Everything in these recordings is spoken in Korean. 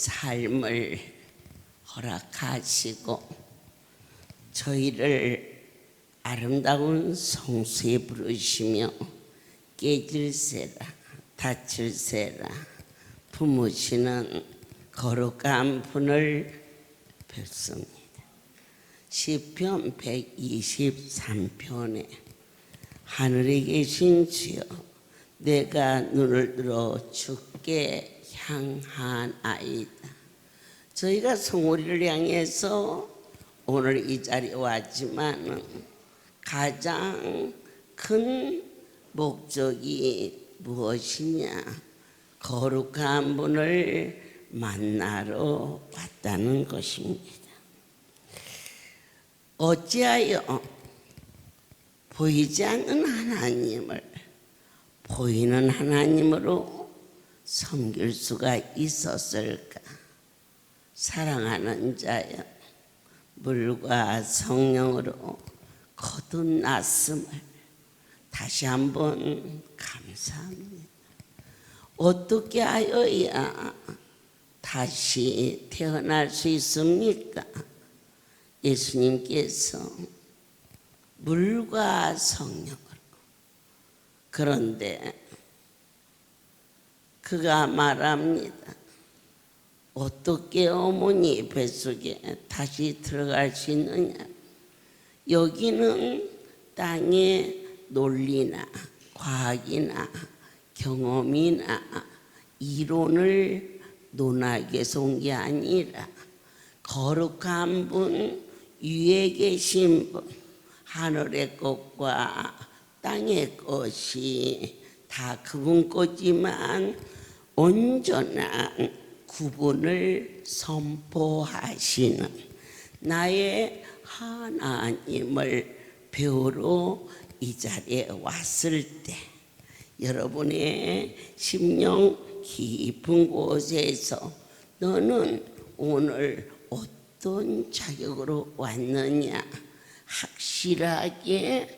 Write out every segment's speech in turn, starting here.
삶을 허락하시고 저희를 아름다운 성수에 부르시며 깨질세라 다칠세라 품으시는 거룩한 분을 뵙습니다. 시편 123편에 하늘에 계신 주여 내가 눈을 들어 주께 향하나이다. 저희가 성호리를 향해서 오늘 이 자리에 왔지만 가장 큰 목적이 무엇이냐? 거룩한 분을 만나러 왔다는 것입니다. 어찌하여 보이지 않는 하나님을 보이는 하나님으로 섬길 수가 있었을까? 사랑하는 자여, 물과 성령으로 거듭났음을 다시 한번 감사합니다. 어떻게 하여야 다시 태어날 수 있습니까? 예수님께서 물과 성령으로. 그런데 그가 말합니다. 어떻게 어머니 뱃속에 다시 들어갈 수 있느냐? 여기는 땅의 논리나 과학이나 경험이나 이론을 논하기 위해서 온 게 아니라 거룩한 분, 위에 계신 분, 하늘의 것과 땅의 것이 다 그분 거지만 온전한 구분을 선포하시는 나의 하나님을 배우러 이 자리에 왔을 때 여러분의 심령 깊은 곳에서 너는 오늘 어떤 자격으로 왔느냐? 확실하게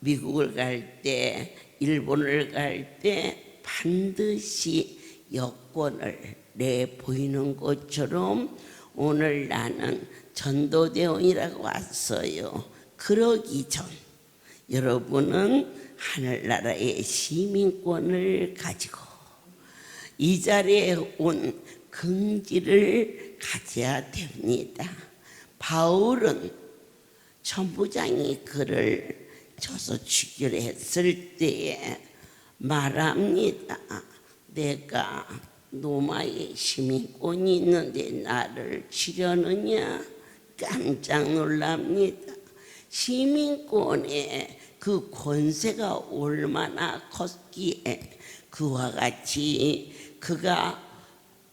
미국을 갈 때, 일본을 갈 때 반드시 여권을 내보이는 것처럼 오늘 나는 전도대원이라고 왔어요. 그러기 전 여러분은 하늘나라의 시민권을 가지고 이 자리에 온 긍지를 가져야 됩니다. 바울은 천부장이 그를 쳐서 죽이려 했을 때에 말합니다. 내가 로마의 시민권이 있는데 나를 치려느냐? 깜짝 놀랍니다. 시민권의 그 권세가 얼마나 컸기에 그와 같이 그가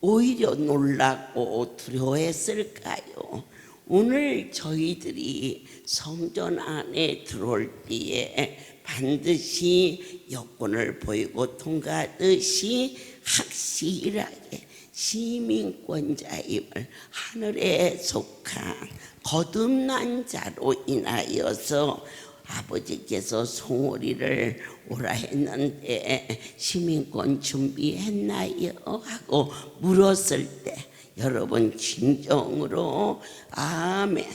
오히려 놀랐고 두려워했을까요? 오늘 저희들이 성전 안에 들어올 때에 반드시 여권을 보이고 통과하듯이 확실하게 시민권자임을 하늘에 속한 거듭난 자로 인하여서 아버지께서 송오리를 오라 했는데 시민권 준비했나요? 하고 물었을 때 여러분 진정으로 아멘.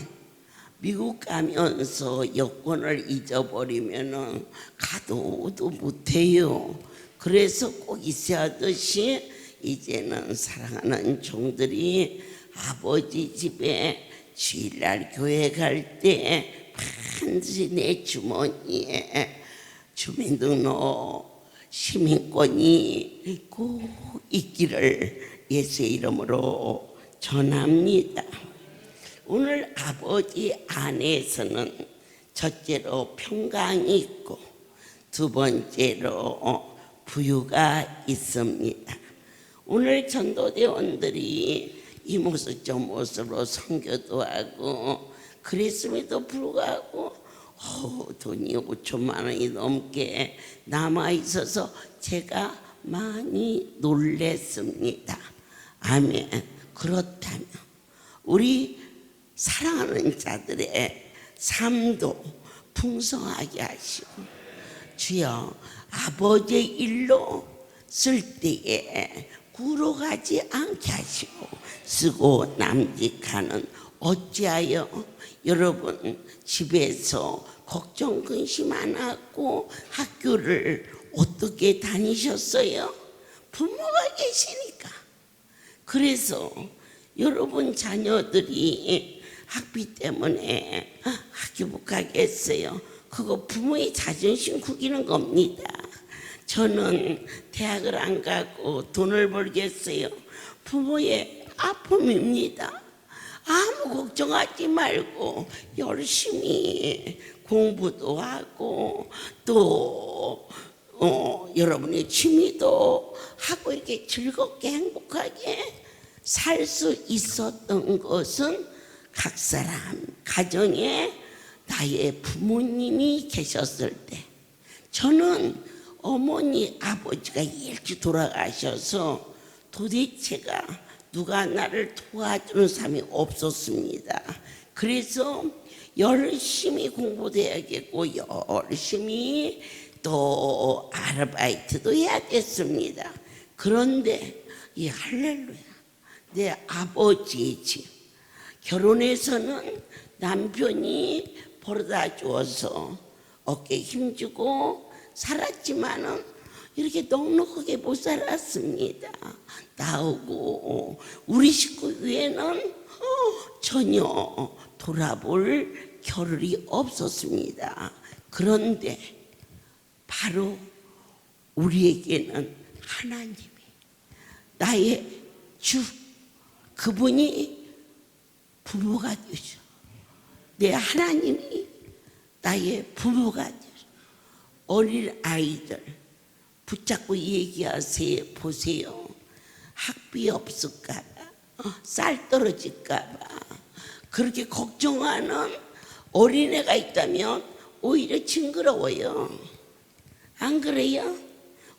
미국 가면서 여권을 잊어버리면 가도 오도 못해요. 그래서 꼭 있어야 하듯이 이제는 사랑하는 종들이 아버지 집에 주일날 교회 갈 때 반드시 내 주머니에 주민등록 시민권이 꼭 있기를 예수의 이름으로 전합니다. 오늘 아버지 안에서는 첫째로 평강이 있고 두 번째로 부유가 있습니다. 오늘 전도대원들이 이 모습 저 모습으로 선교도 하고 그랬음에도 불구하고 돈이 5천만 원이 넘게 남아있어서 제가 많이 놀랬습니다. 아멘. 그렇다면 우리 사랑하는 자들의 삶도 풍성하게 하시고 주여 아버지의 일로 쓸 때에 구로 가지 않게 하시고 쓰고 남직하는 어찌하여 여러분 집에서 걱정 근심 안 하고 학교를 어떻게 다니셨어요? 부모가 계시니까. 그래서 여러분 자녀들이 학비 때문에 학교 못 가겠어요. 그거 부모의 자존심 구기는 겁니다. 저는 대학을 안 가고 돈을 벌겠어요. 부모의 아픔입니다. 아무 걱정하지 말고 열심히 공부도 하고 또 여러분의 취미도 하고 이렇게 즐겁게 행복하게 살 수 있었던 것은 각 사람 가정에 나의 부모님이 계셨을 때. 저는 어머니 아버지가 일찍 돌아가셔서 도대체가 누가 나를 도와주는 사람이 없었습니다. 그래서 열심히 공부도 해야겠고 열심히 또 아르바이트도 해야겠습니다. 그런데 이 할렐루야, 내 아버지의 집 결혼해서는 남편이 벌어다 주어서 어깨에 힘주고 살았지만은 이렇게 넉넉하게 못 살았습니다. 나오고 우리 식구 위에는 전혀 돌아볼 겨를이 없었습니다. 그런데 바로 우리에게는 하나님이 나의 주, 그분이 부모가 되죠. 내 하나님이 나의 부모가 되죠. 어린 아이들 붙잡고 얘기하세요. 보세요. 학비 없을까봐, 쌀 떨어질까봐 그렇게 걱정하는 어린애가 있다면 오히려 징그러워요. 안 그래요?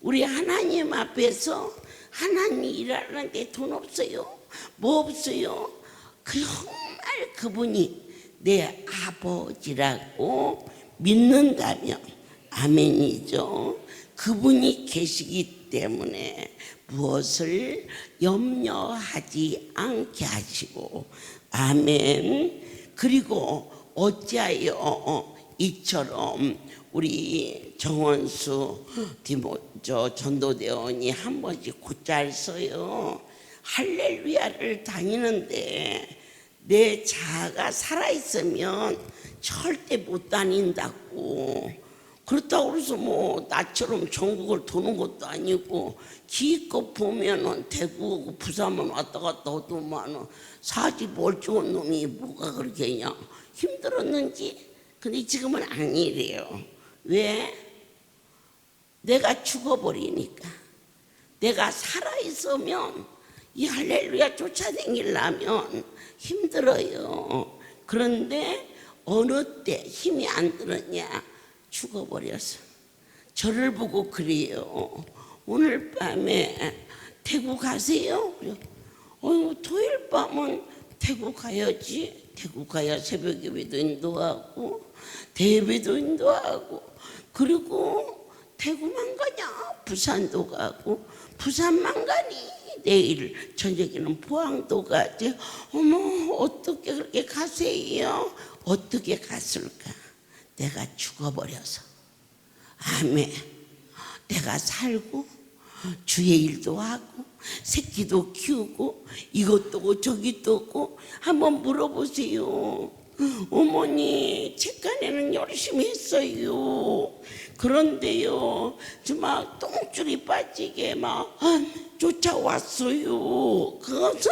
우리 하나님 앞에서 하나님 일하는데 돈 없어요? 뭐 없어요? 정말 그분이 내 아버지라고 믿는다면 아멘이죠. 그분이 계시기 때문에 무엇을 염려하지 않게 하시고 아멘. 그리고 어찌하여 이처럼 우리 정원수 전도대원이 한 번씩 곧잘 써요. 할렐루야를 다니는데 내 자아가 살아있으면 절대 못 다닌다고. 그렇다고 해서 뭐 나처럼 전국을 도는 것도 아니고 기껏 보면은 대구 부산만 왔다 갔다 하더만은 사지 멀쩡한 놈이 뭐가 그렇게 그냥 힘들었는지. 근데 지금은 아니래요. 왜? 내가 죽어버리니까. 내가 살아있으면 이 할렐루야 쫓아다니려면 힘들어요. 그런데 어느 때 힘이 안 들었냐? 죽어버려서. 저를 보고 그래요. 오늘 밤에 대구 가세요? 토요일 밤은 대구 가야지. 대구 가야 새벽 예배도 인도하고 대예배도 인도하고 그리고 대구만 가냐? 부산도 가고 부산만 가니? 내일 저녁에는 포항도 가지. 어머 어떻게 그렇게 가세요? 어떻게 갔을까? 내가 죽어버려서. 아멘. 내가 살고 주의 일도 하고 새끼도 키우고 이것도 오고 저것도 오고. 한번 물어보세요. 어머니 책간에는 열심히 했어요. 그런데요 막 똥줄이 빠지게 막 쫓아왔어요. 그것은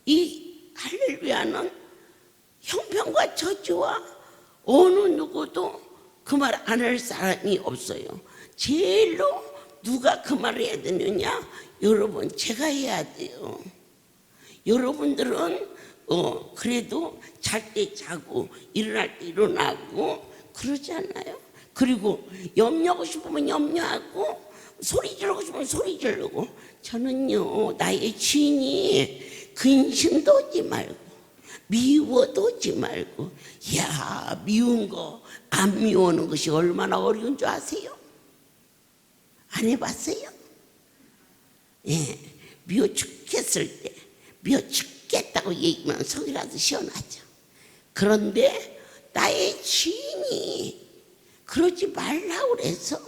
이 할렐루야는 형편과 저주와 어느 누구도 그 말 안 할 사람이 없어요. 제일로 누가 그 말을 해야 되느냐? 여러분 제가 해야 돼요. 여러분들은 그래도 잘 때 자고 일어날 때 일어나고 그러지 않나요? 그리고 염려하고 싶으면 염려하고 소리 지르고 싶으면 소리 지르고. 저는요 나의 주인이 근심도 하지 말고 미워도 하지 말고. 야 미운 거 안 미워하는 것이 얼마나 어려운 줄 아세요? 안 해봤어요? 예, 미워 죽겠을 때 미워 죽겠다고 얘기하면 속이라도 시원하죠. 그런데 나의 지인이 그러지 말라고 그래서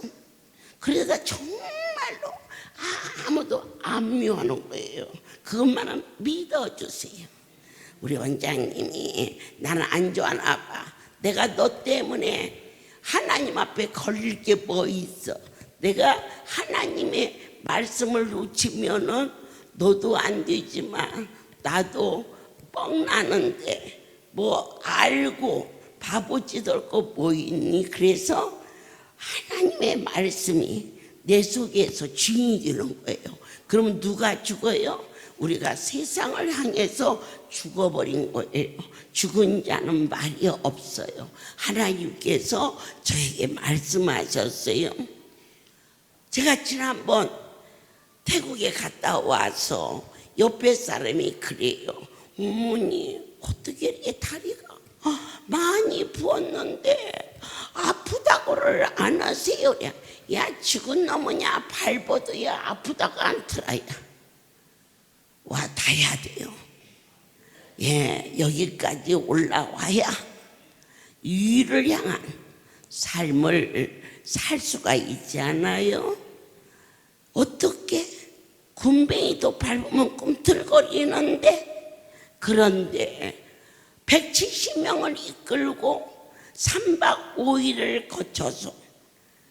그러다 정말로 아무도 안 미워하는 거예요. 그것만은 믿어주세요. 우리 원장님이 나는 안 좋아하나 봐. 내가 너 때문에 하나님 앞에 걸릴 게 뭐 있어. 내가 하나님의 말씀을 놓치면은 너도 안 되지만 나도 뻥나는데 뭐 알고 바보짓 할 거 뭐 있니? 그래서 하나님의 말씀이 내 속에서 주인이 되는 거예요. 그러면 누가 죽어요? 우리가 세상을 향해서 죽어버린 거예요. 죽은 자는 말이 없어요. 하나님께서 저에게 말씀하셨어요. 제가 지난번 태국에 갔다 와서 옆에 사람이 그래요. 어머니 어떻게 이렇게 다리가 많이 부었는데 아프다고를 안 하세요? 야 죽은 놈이냐 발버둥이야 아프다고 않더라. 와 닿아야 돼요. 예, 여기까지 올라와야 위를 향한 삶을 살 수가 있지 않아요? 어떻게 군뱅이도 밟으면 꿈틀거리는데, 그런데 170명을 이끌고 3박 5일을 거쳐서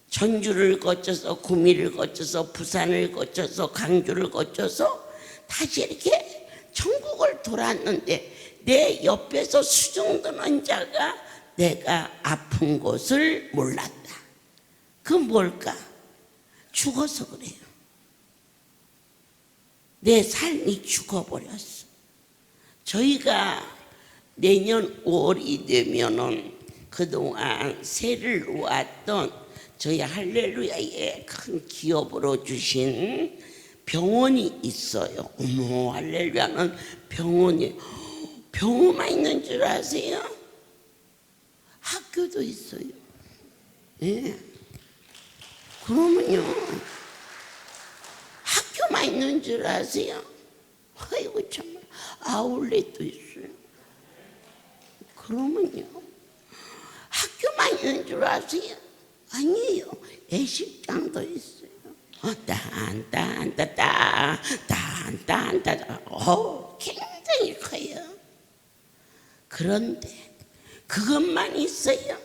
전주를 거쳐서 구미를 거쳐서 부산을 거쳐서 강주를 거쳐서 다시 이렇게 전국을 돌았는데 내 옆에서 수중드는 자가 내가 아픈 것을 몰랐다. 그 뭘까? 죽어서 그래요. 내 삶이 죽어버렸어. 저희가 내년 5월이 되면은 그동안 세를 놓았던 저희 할렐루야의 큰 기업으로 주신 병원이 있어요. 어머, 할렐루야는 병원만 있는 줄 아세요? 학교도 있어요. 예. 그러면요, 학교만 있는 줄 아세요? 아이고 정말 아울렛도 있어요. 그러면요, 학교만 있는 줄 아세요? 아니에요. 예식장도 있어요. 딴딴따따 딴딴따따 굉장히 커요. 그런데 그것만 있어요?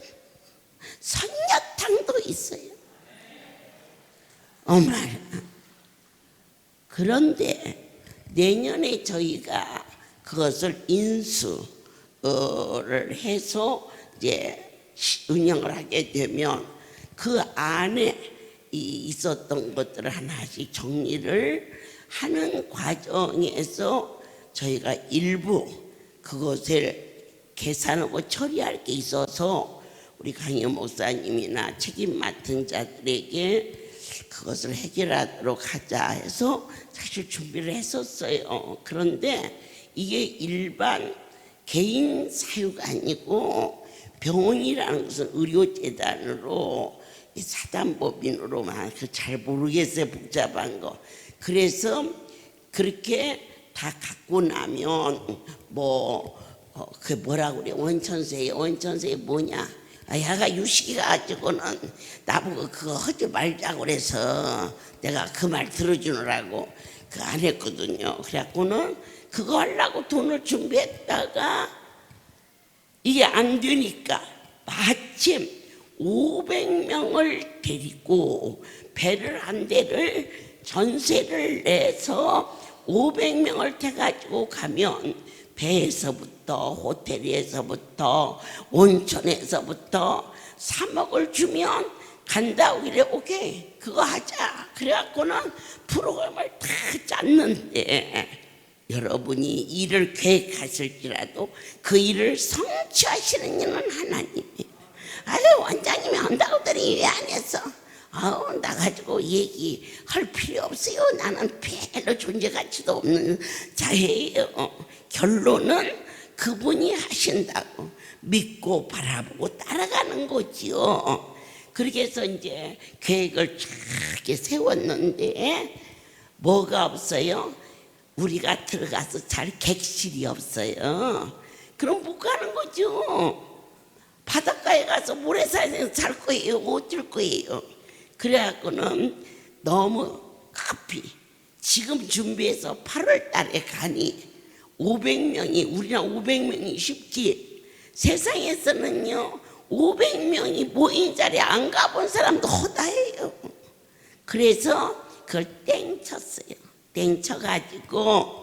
선녀탕도 있어요. 어머나. 그런데 내년에 저희가 그것을 인수를 해서 이제 운영을 하게 되면 그 안에 있었던 것들을 하나씩 정리를 하는 과정에서 저희가 일부 그것을 계산하고 처리할 게 있어서 우리 강희 목사님이나 책임 맡은 자들에게 그것을 해결하도록 하자 해서 사실 준비를 했었어요. 그런데 이게 일반 개인 사유가 아니고 병원이라는 것은 의료재단으로 사단법인으로만 잘 모르겠어요. 복잡한 거. 그래서 그렇게 다 갖고 나면 그 뭐라고 그래? 원천세 뭐냐? 야가 유식이가 가지고는 나보고 그거 하지 말자고 그래서 내가 그 말 들어주느라고 안 했거든요. 그래갖고는 그거 하려고 돈을 준비했다가 이게 안 되니까 마침 500명을 데리고 배를 한 대를 전세를 내서 500명을 태가지고 가면 배에서부터 호텔에서부터 온천에서부터 3억을 주면 간다고 그래. 오케이 그거 하자. 그래갖고는 프로그램을 다 짰는데 여러분이 일을 계획하실지라도 그 일을 성취하시는 이는 하나님이에요. 아유 원장님이 한다고더니 왜 안 했어? 아우 나가지고 얘기할 필요 없어요. 나는 별로 존재가치도 없는 자예요. 결론은 그분이 하신다고 믿고 바라보고 따라가는 거지요. 그렇게 해서 이제 계획을 쫙 세웠는데 뭐가 없어요? 우리가 들어가서 잘 객실이 없어요. 그럼 못 가는 거죠. 바닷가에 가서 모래사장에서 잘 거예요. 어쩔 거예요. 그래갖고는 너무 급히 지금 준비해서 8월 달에 가니 500명이, 우리나라 500명이 쉽지, 세상에서는요 500명이 모인 자리에 안 가본 사람도 허다해요. 그래서 그걸 땡쳤어요. 땡쳐가지고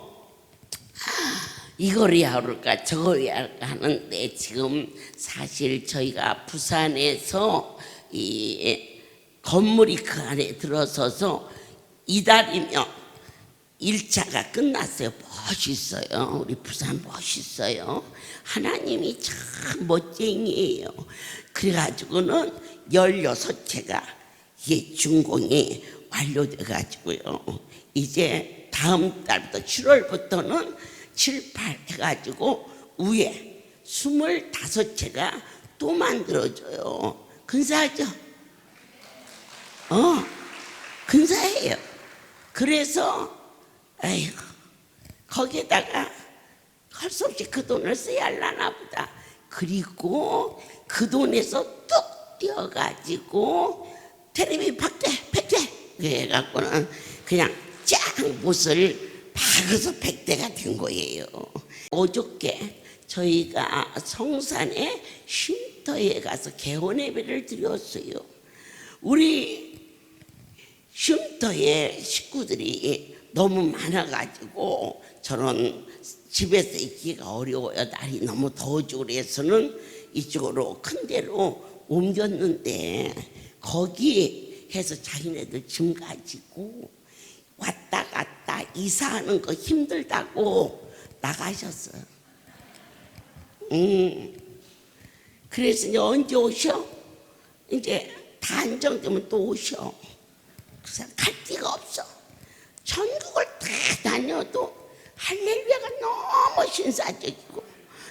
이걸 해야 할까 저걸 해야 할까 하는데, 지금 사실 저희가 부산에서 이 건물이 그 안에 들어서서 이달이면 1차가 끝났어요. 멋있어요. 우리 부산 멋있어요. 하나님이 참 멋쟁이에요. 그래가지고는 16채가 이게 준공이 완료돼가지고요. 이제 다음 달부터 7월부터는 7, 8 해가지고 위에 25채가 또 만들어져요. 근사하죠? 근사해요. 그래서 아이고, 거기에다가 할 수 없이 그 돈을 써야 하려나 보다. 그리고 그 돈에서 뚝 띄어가지고 텔레비 백대 그래갖고는 그냥 쫙 못을 박아서 100대가 된 거예요. 어저께 저희가 성산에 쉼터에 가서 개원 예배를 드렸어요. 우리 쉼터에 식구들이 너무 많아가지고 저는 집에서 있기가 어려워요. 날이 너무 더워지고 그래서는 이쪽으로 큰 데로 옮겼는데, 거기 해서 자기네들 짐 가지고 왔다 갔다 이사하는 거 힘들다고 나가셨어요. 그래서 이제 언제 오셔? 이제 다 안정되면 또 오셔. 그래서 갈 데가 없어. 전국을 다 다녀도 할렐루야가 너무 신사적이고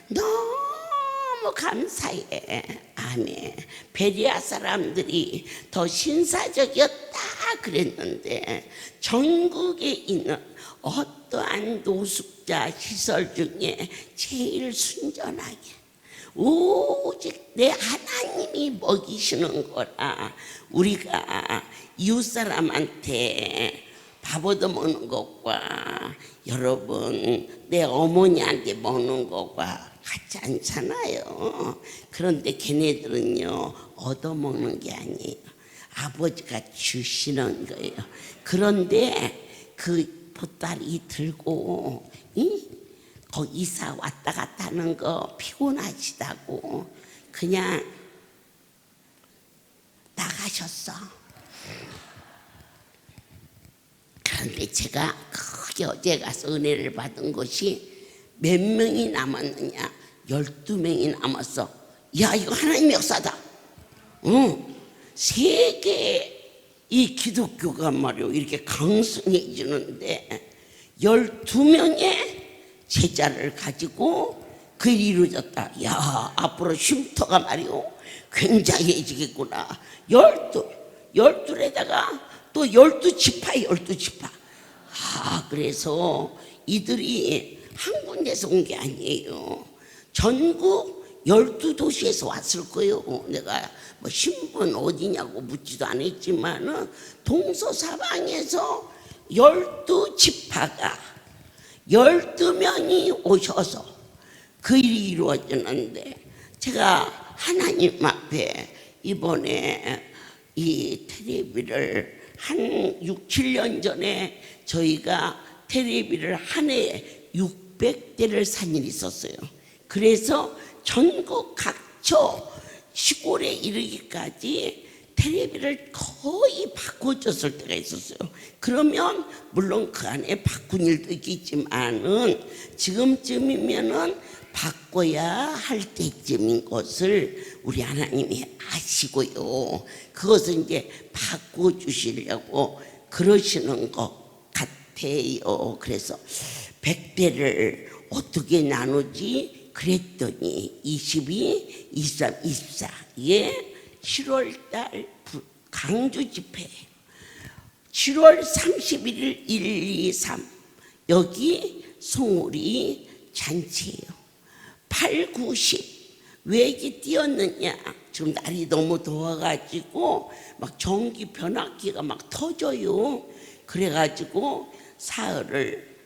너무 감사해. 아멘. 베리아 사람들이 더 신사적이었다 그랬는데, 전국에 있는 어떠한 노숙자 시설 중에 제일 순전하게 오직 내 하나님이 먹이시는 거라, 우리가 이웃 사람한테 밥 얻어 먹는 것과 여러분 내 어머니한테 먹는 것과 같지 않잖아요. 그런데 걔네들은요 얻어 먹는 게 아니에요. 아버지가 주시는 거예요. 그런데 그 보따리 들고 거기 이사 왔다 갔다 하는 거 피곤하시다고 그냥 나가셨어. 그런데 제가 크게 어제 가서 은혜를 받은 것이 몇 명이 남았느냐? 12명이 남았어. 야, 이거 하나님의 역사다. 세계 이 기독교가 말이요 이렇게 강성해지는데 12명의 제자를 가지고 그 일이 이루어졌다. 야, 앞으로 쉼터가 말이요 굉장해지겠구나. 12에다가 또 12지파. 그래서 이들이 한 군데서 온 게 아니에요. 전국 12도시에서 왔을 거예요. 내가 뭐 신분 어디냐고 묻지도 않았지만은 동서사방에서 12지파가 12명이 오셔서 그 일이 이루어지는데, 제가 하나님 앞에 이번에 이 텔레비를 한 6, 7년 전에 저희가 텔레비를 한 해에 600대를 산 일이 있었어요. 그래서 전국 각처 시골에 이르기까지 텔레비를 거의 바꿔줬을 때가 있었어요. 그러면 물론 그 안에 바꾼 일도 있겠지만은 지금쯤이면은 바꿔야 할 때쯤인 것을 우리 하나님이 아시고요. 그것을 이제 바꿔주시려고 그러시는 것 같아요. 그래서 100대를 어떻게 나누지? 그랬더니 22, 23, 24에 7월달 강주 집회 7월 31일 1, 2, 3 여기 송우리 잔치예요. 8, 90 왜 이렇게 뛰었느냐? 지금 날이 너무 더워가지고 막 전기 변압기가 막 터져요. 그래가지고 사흘을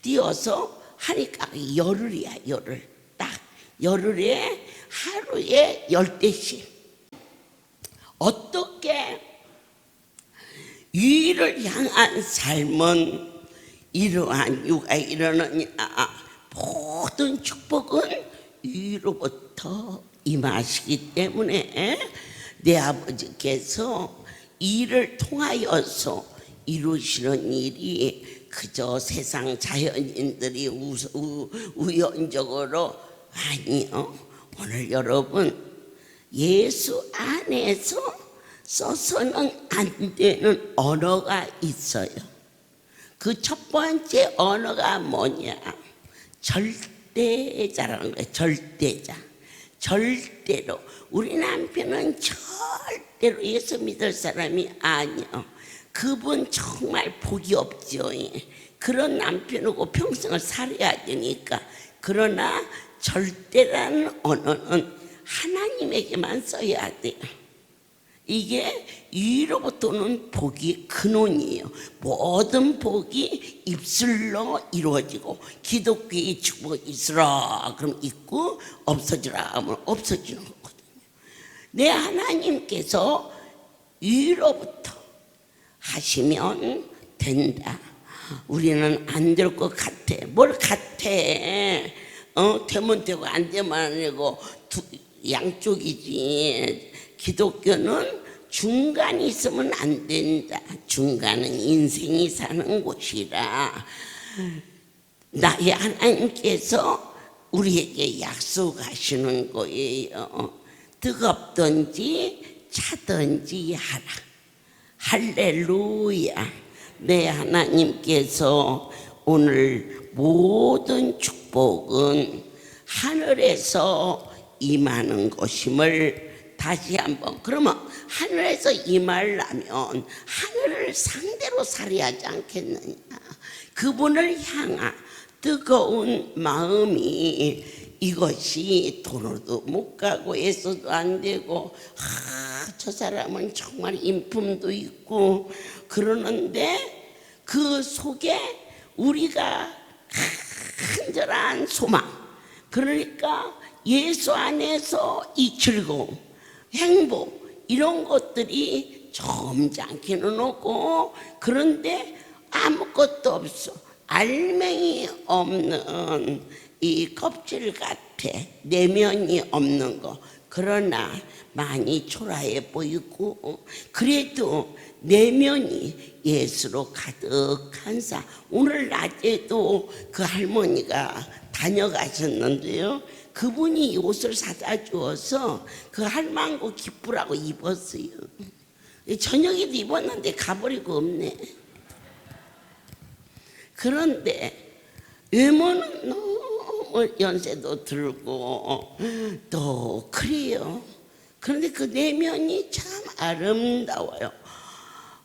뛰어서 하니까 열흘이야. 열흘. 딱 열흘에 하루에 10대씩. 어떻게 유의를 향한 삶은 이러한 유가 이러느냐? 모든 축복은 위로부터 임하시기 때문에 내 아버지께서 이를 통하여서 이루시는 일이 그저 세상 자연인들이 우연적으로 아니요. 오늘 여러분 예수 안에서 써서는 안 되는 언어가 있어요. 그 첫 번째 언어가 뭐냐? 절대자라는 거예요. 절대자. 절대로 우리 남편은 절대로 예수 믿을 사람이 아니요. 그분 정말 복이 없죠. 그런 남편하고 평생을 살아야 되니까. 그러나 절대라는 언어는 하나님에게만 써야 돼요. 이게 위로부터 오는 복이 근원이에요. 모든 복이 입술로 이루어지고 기독교의 축복이 있으라 그럼 있고 없어지라 하면 없어지는 거거든요. 내 하나님께서 위로부터 하시면 된다. 우리는 안 될 것 같아. 뭘 같아? 되면 되고 안 되면 안 되고 양쪽이지. 기독교는 중간이 있으면 안 된다. 중간은 인생이 사는 곳이라 나의 하나님께서 우리에게 약속하시는 거예요. 뜨겁든지 차든지 하라. 할렐루야. 내 하나님께서 오늘 모든 축복은 하늘에서 임하는 것임을 다시 한번. 그러면 하늘에서 임하려면 하늘을 상대로 살아야 하지 않겠느냐? 그분을 향한 뜨거운 마음이 이것이 돈으로도 못 가고 애써도 안 되고 저 사람은 정말 인품도 있고 그러는데 그 속에 우리가 간절한 소망, 그러니까 예수 안에서 이 즐거움, 행복 이런 것들이 점잖기는 없고 그런데 아무것도 없어. 알맹이 없는 이 껍질 같아. 내면이 없는 거. 그러나 많이 초라해 보이고 그래도 내면이 예수로 가득한 사. 오늘 낮에도 그 할머니가 다녀가셨는데요. 그분이 옷을 사다 주어서 그 할망구 기쁘라고 입었어요. 저녁에도 입었는데 가버리고 없네. 그런데 외모는 너무 연세도 들고 또 그래요. 그런데 그 내면이 참 아름다워요.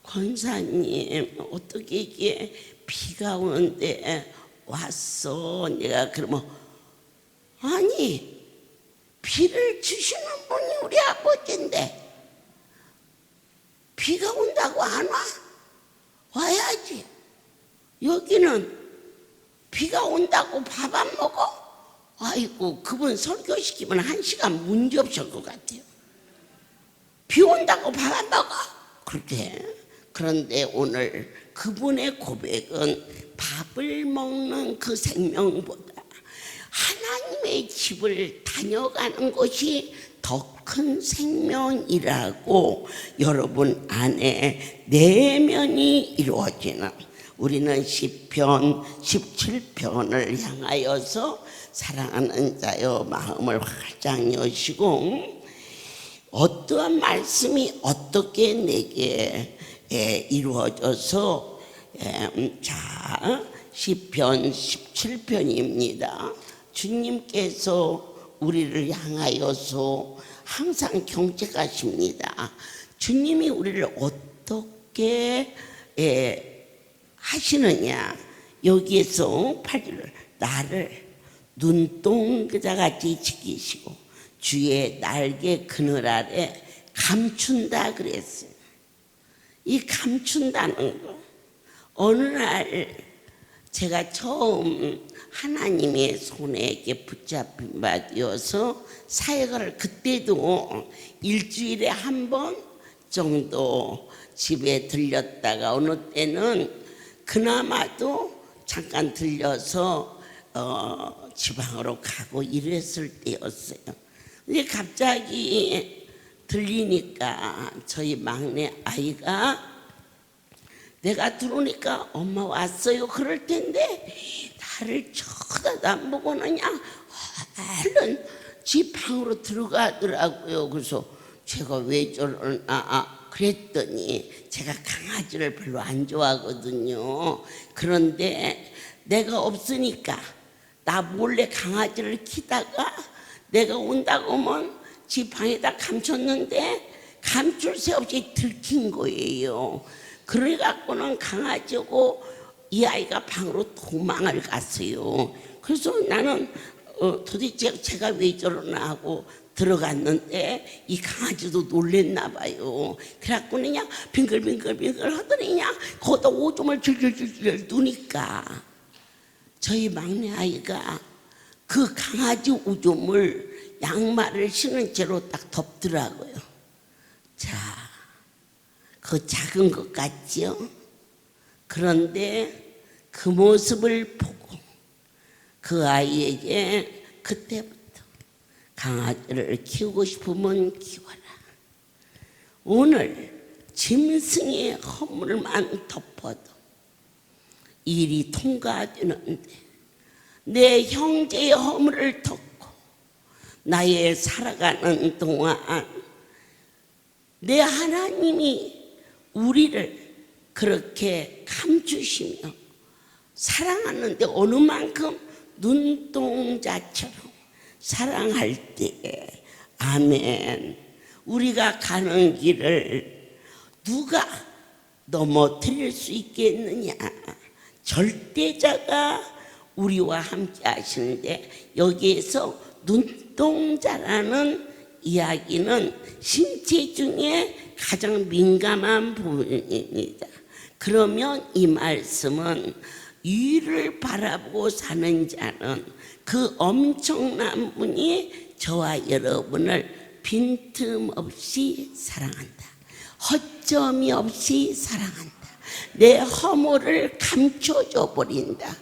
권사님 어떻게 이게 비가 오는데 왔어? 내가 그러면 아니 비를 주시는 분이 우리 아버지인데 비가 온다고 안 와? 와야지. 여기는 비가 온다고 밥 안 먹어? 아이고 그분 설교시키면 1시간 문제없을 것 같아요. 비 온다고 밥 안 먹어? 그렇게. 그런데 오늘 그분의 고백은 밥을 먹는 그 생명보다 하나님의 집을 다녀가는 것이 더 큰 생명이라고 여러분 안에 내면이 이루어지는 우리는 시편 17편을 향하여서 사랑하는 자여 마음을 활짝 여시고 어떠한 말씀이 어떻게 내게 이루어져서 자 시편 17편입니다. 주님께서 우리를 향하여서 항상 경책하십니다. 주님이 우리를 어떻게 하시느냐? 여기에서 8절을 나를 눈동자같이 지키시고 주의 날개 그늘 아래 감춘다 그랬어요. 이 감춘다는 거, 어느 날 제가 처음 하나님의 손에 붙잡힌 바 되어서 사역을, 그때도 일주일에 한 번 정도 집에 들렸다가 어느 때는 그나마도 잠깐 들려서 지방으로 가고 이랬을 때였어요. 근데 갑자기 들리니까 저희 막내 아이가 내가 들어오니까 엄마 왔어요 그럴 텐데 나를 쳐다도 안 보고는 그냥 얼른 집 방으로 들어가더라고요. 그래서 제가 왜 저러나 그랬더니 제가 강아지를 별로 안 좋아하거든요. 그런데 내가 없으니까 나 몰래 강아지를 키다가 내가 온다고 하면 집 방에다 감췄는데 감출 새 없이 들킨 거예요. 그래갖고는 강아지고 이 아이가 방으로 도망을 갔어요. 그래서 나는 도대체 제가 왜 저러나 하고 들어갔는데 이 강아지도 놀랬나 봐요. 그래갖고는 그냥 빙글빙글 하더니 그냥 거기다 오줌을 줄줄줄 누니까 저희 막내 아이가 그 강아지 오줌을 양말을 신은 채로 딱 덮더라고요. 자, 그 작은 것 같지요? 그런데 그 모습을 보고 그 아이에게 그때부터 강아지를 키우고 싶으면 키워라. 오늘 짐승의 허물만 덮어도 일이 통과되는데 내 형제의 허물을 덮고 나의 살아가는 동안 내 하나님이 우리를 그렇게 감추시며 사랑하는데 어느 만큼 눈동자처럼 사랑할 때 아멘, 우리가 가는 길을 누가 넘어뜨릴 수 있겠느냐. 절대자가 우리와 함께 하시는데 여기에서 눈동자라는 이야기는 신체 중에 가장 민감한 부분입니다. 그러면 이 말씀은 위를 바라보고 사는 자는 그 엄청난 분이 저와 여러분을 빈틈없이 사랑한다. 허점이 없이 사랑한다. 내 허물을 감춰줘 버린다.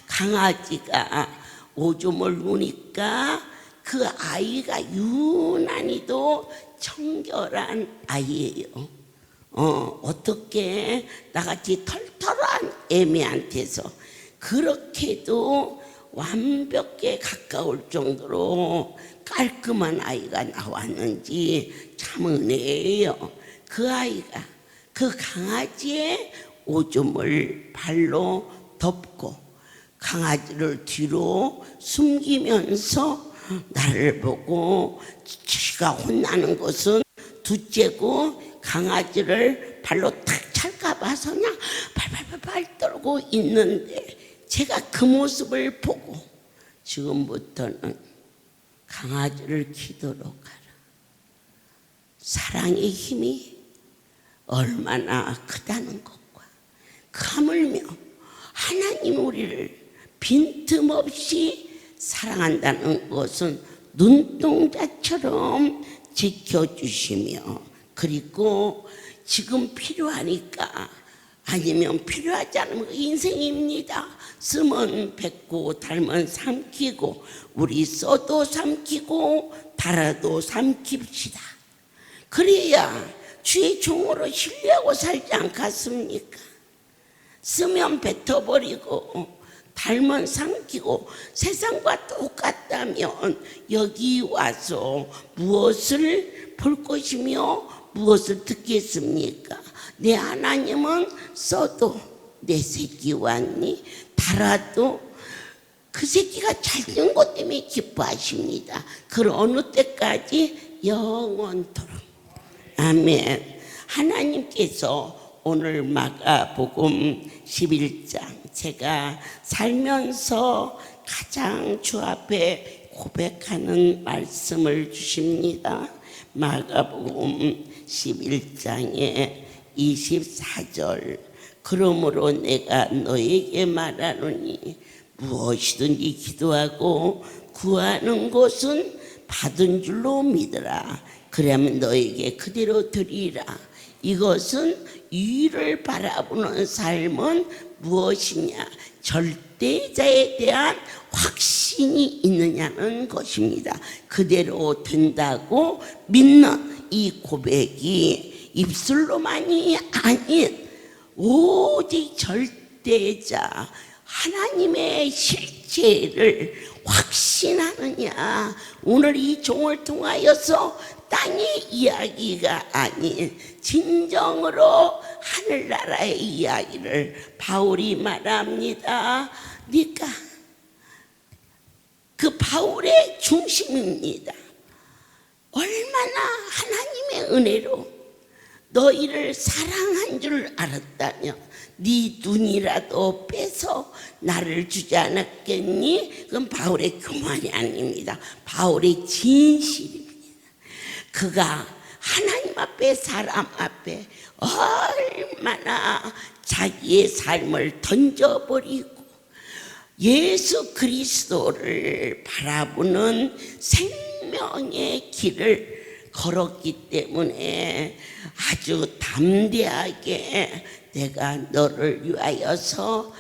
강아지가 오줌을 누니까 그 아이가 유난히도 청결한 아이예요. 어떻게 나같이 털털한 애미한테서 그렇게도 완벽에 가까울 정도로 깔끔한 아이가 나왔는지 참 은혜예요. 그 아이가 그 강아지의 오줌을 발로 덮고 강아지를 뒤로 숨기면서 나를 보고 지가 혼나는 것은 둘째고 강아지를 발로 탁 찰까 봐서 그냥 발발발발 떨고 있는데 제가 그 모습을 보고 지금부터는 강아지를 키도록 하라. 사랑의 힘이 얼마나 크다는 것과 하물며 하나님 우리를 빈틈없이 사랑한다는 것은 눈동자처럼 지켜주시며 그리고 지금 필요하니까 아니면 필요하지 않으면 인생입니다. 쓰면 뱉고 달면 삼키고 우리 써도 삼키고 달아도 삼킵시다. 그래야 주의 종으로 신뢰하고 살지 않겠습니까? 쓰면 뱉어버리고 달면 삼키고 세상과 똑같다면 여기 와서 무엇을 볼 것이며 무엇을 듣겠습니까? 내 하나님은 써도 내 새끼 왔니? 달아도 그 새끼가 잘 된 것 때문에 기뻐하십니다. 그 어느 때까지 영원토록. 아멘. 하나님께서 오늘 마가복음 11장 제가 살면서 가장 주 앞에 고백하는 말씀을 주십니다. 마가복음 11장에 24절. 그러므로 내가 너에게 말하노니 무엇이든지 기도하고 구하는 것은 받은 줄로 믿으라. 그러면 너에게 그대로 드리라. 이것은 위를 바라보는 삶은 무엇이냐? 절대자에 대한 확신이 있느냐는 것입니다. 그대로 된다고 믿는 이 고백이 입술로만이 아닌 오직 절대자 하나님의 실체를 확신하느냐. 오늘 이 종을 통하여서 땅의 이야기가 아닌 진정으로 하늘나라의 이야기를 바울이 말합니다. 그러니까 그 바울의 중심입니다. 얼마나 하나님의 은혜로 너희를 사랑한 줄 알았다며 네 눈이라도 빼서 나를 주지 않았겠니? 그건 바울의 교만이 아닙니다. 바울의 진실입니다. 그가 하나님 앞에 사람 앞에 얼마나 자기의 삶을 던져버리고 예수 그리스도를 바라보는 생명의 길을 걸었기 때문에 아주 담대하게 내가 너를 위하여서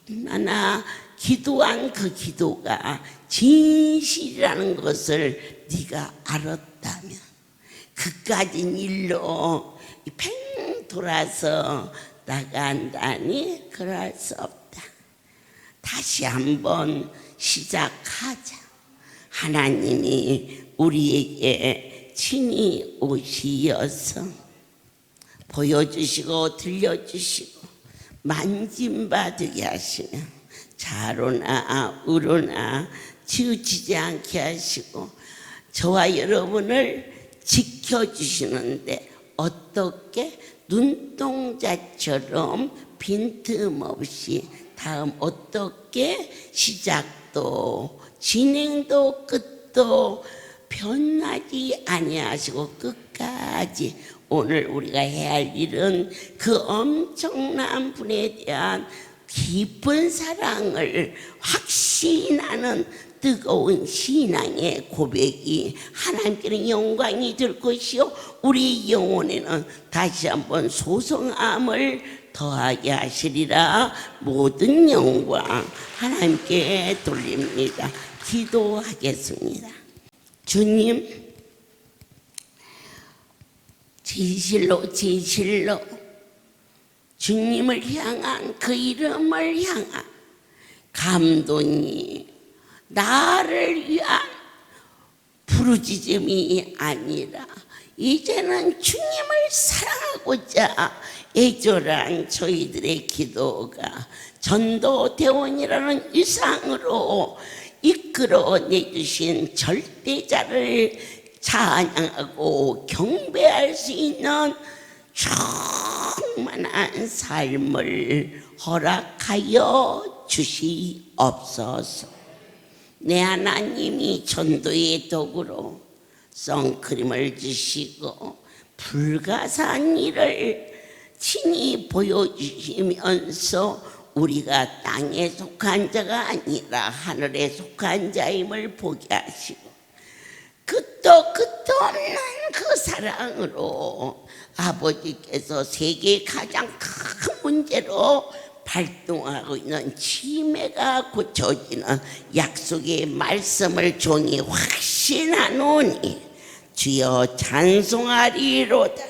얼마나 기도한 그 기도가 진실이라는 것을 네가 알았다면 그까진 일로 팽 돌아서 나간다니 그럴 수 없다. 다시 한번 시작하자. 하나님이 우리에게 친히 오시어서 보여주시고 들려주시고 만짐받게 하시며 좌로나 우로나 치우치지 않게 하시고 저와 여러분을 지켜주시는데 어떻게 눈동자처럼 빈틈없이 다음 어떻게 시작도 진행도 끝도 변하지 아니하시고 끝까지 오늘 우리가 해야 할 일은 그 엄청난 분에 대한 깊은 사랑을 확신하는 뜨거운 신앙의 고백이 하나님께는 영광이 될 것이요 우리 영혼에는 다시 한번 소성함을 더하게 하시리라. 모든 영광 하나님께 돌립니다. 기도하겠습니다. 주님, 진실로 주님을 향한 그 이름을 향한 감동이 나를 위한 부르짖음이 아니라 이제는 주님을 사랑하고자 애절한 저희들의 기도가 전도대원이라는 위상으로 이끌어 내주신 절대자를 찬양하고 경배할 수 있는 충만한 삶을 허락하여 주시옵소서. 내 하나님이 전도의 도구로 선크림을 주시고 불가사한 일을 친히 보여주시면서 우리가 땅에 속한 자가 아니라 하늘에 속한 자임을 보게 하시고 끝도 없는 그 사랑으로 아버지께서 세계의 가장 큰 문제로 발동하고 있는 치매가 고쳐지는 약속의 말씀을 종이 확신하노니 주여 찬송하리로다.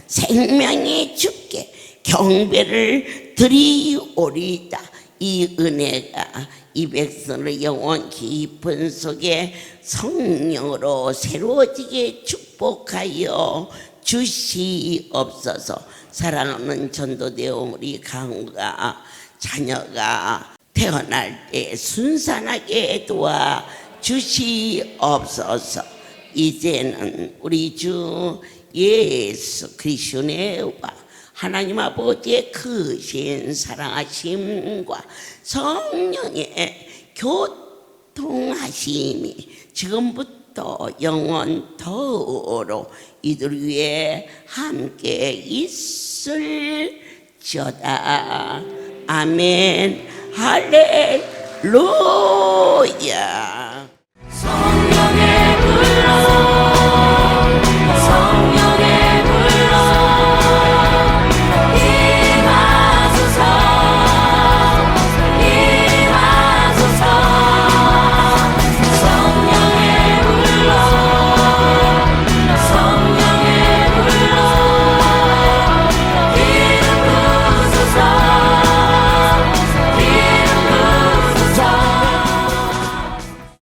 생명의 주께 경배를 드리오리다. 이 은혜가 이 백성의 영혼 깊은 속에 성령으로 새로워지게 축복하여 주시옵소서. 사랑하는 전도대원 우리 강우가 자녀가 태어날 때 순산하게 도와 주시옵소서. 이제는 우리 주 예수 그리스도의 은혜와 하나님 아버지의 크신 사랑하심과 성령의 교통하심이 지금부터 영원토록 이들 위에 함께 있을지어다. 아멘. 할렐루야.